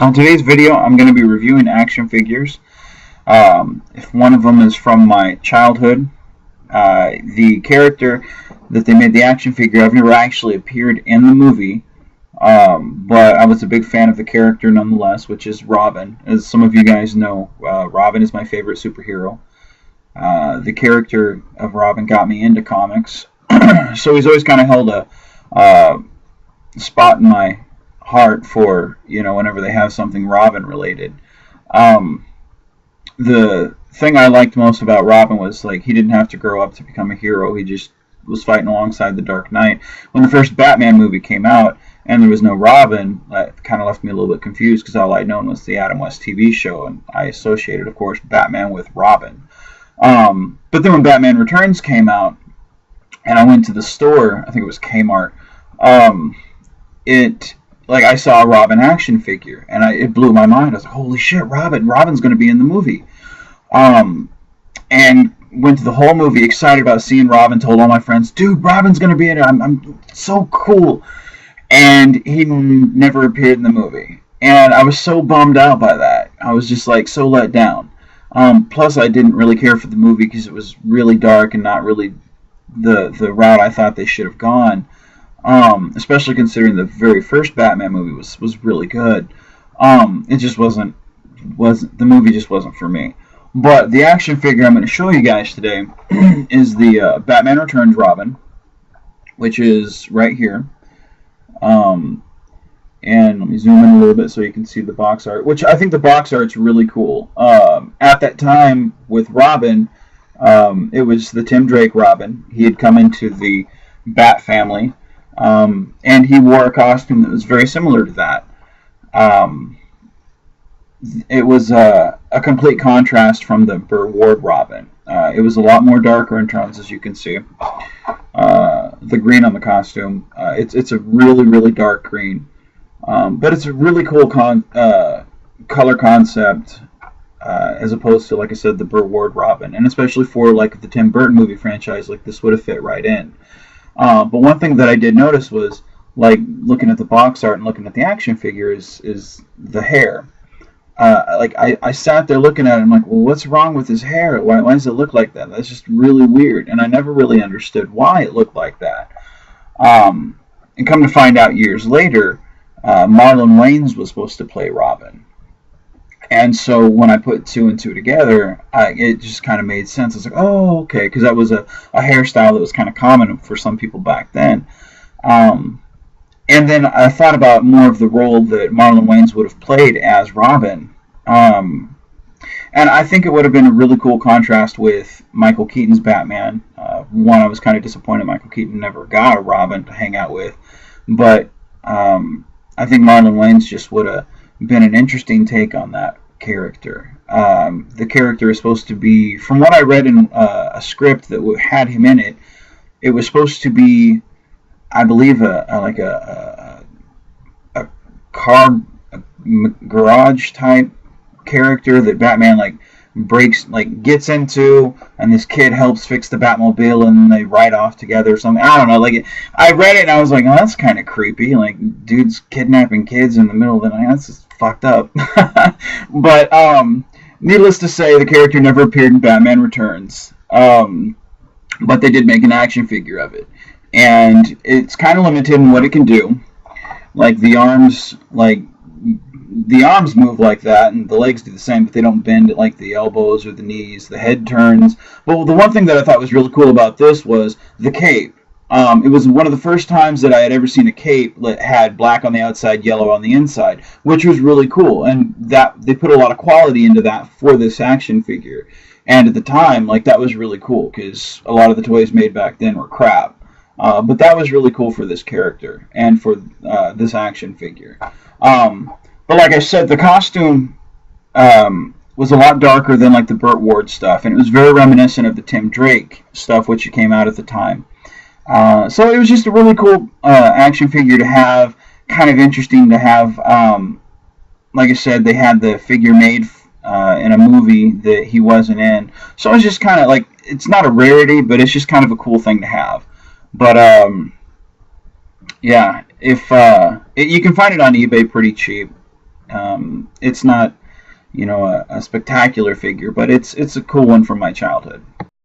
On today's video, I'm going to be reviewing action figures. If one of them is from my childhood, the character that they made the action figure of never actually appeared in the movie, but I was a big fan of the character nonetheless, which is Robin. As some of you guys know, Robin is my favorite superhero. The character of Robin got me into comics, so he's always kind of held a spot in my heart for, whenever they have something Robin related. The thing I liked most about Robin was, like, he didn't have to grow up to become a hero. He just was fighting alongside the Dark Knight. When the first Batman movie came out and there was no Robin, that kind of left me a little bit confused, because all I'd known was the Adam West TV show, and I associated, of course, Batman with Robin. But then when Batman Returns came out and I went to the store, I think it was Kmart, I saw a Robin action figure, and it blew my mind. I was like, holy shit, Robin's going to be in the movie. And went to the whole movie excited about seeing Robin, told all my friends, dude, Robin's going to be in it, I'm so cool. And he never appeared in the movie. And I was so bummed out by that. I was just, so let down. Plus, I didn't really care for the movie because it was really dark and not really the route I thought they should have gone. Especially considering the very first Batman movie was really good. It just wasn't the movie just wasn't for me. But the action figure I'm going to show you guys today is the Batman Returns Robin, which is right here. And let me zoom in a little bit so you can see the box art, which I think the box art's really cool. At that time with Robin, it was the Tim Drake Robin. He had come into the Bat family. And he wore a costume that was very similar to that. It was a complete contrast from the Burr Ward Robin. It was a lot more darker in tones, as you can see. The green on the costume, it's a really, really dark green. But it's a really cool color concept, as opposed to, like I said, the Burr Ward Robin. And especially for, the Tim Burton movie franchise, this would have fit right in. But one thing that I did notice was, looking at the box art and looking at the action figure is the hair. I sat there looking at it, and I'm like, well, what's wrong with his hair? Why does it look like that? That's just really weird. And I never really understood why it looked like that. And come to find out years later, Marlon Wayans was supposed to play Robin. And so when I put two and two together, it just kind of made sense. I was like, oh, okay, because that was a hairstyle that was kind of common for some people back then. And then I thought about more of the role that Marlon Wayans would have played as Robin. And I think it would have been a really cool contrast with Michael Keaton's Batman. One, I was kind of disappointed Michael Keaton never got a Robin to hang out with. But I think Marlon Wayans just would have been an interesting take on that character. The character is supposed to be, from what I read in a script that had him in it, it was supposed to be, I believe, a car garage type character that Batman gets into, and this kid helps fix the Batmobile, and they ride off together or something. I don't know. I read it and I was like, oh, that's kind of creepy. Dudes kidnapping kids in the middle of the night. That's just fucked up. But needless to say, the character never appeared in Batman Returns. But they did make an action figure of it, and it's kind of limited in what it can do. The arms move like that, and the legs do the same, but they don't bend at the elbows or the knees. The head turns. But the one thing that I thought was really cool about this was the cape. It was one of the first times that I had ever seen a cape that had black on the outside, yellow on the inside, which was really cool. And that they put a lot of quality into that for this action figure. And at the time, that was really cool, because a lot of the toys made back then were crap. But that was really cool for this character and for this action figure. But like I said, the costume was a lot darker than the Burt Ward stuff, and it was very reminiscent of the Tim Drake stuff, which came out at the time. So it was just a really cool action figure to have, kind of interesting to have. Like I said, they had the figure made in a movie that he wasn't in, so it's just kind of it's not a rarity, but it's just kind of a cool thing to have. But yeah, if you can find it on eBay pretty cheap. It's not, a spectacular figure, but it's a cool one from my childhood.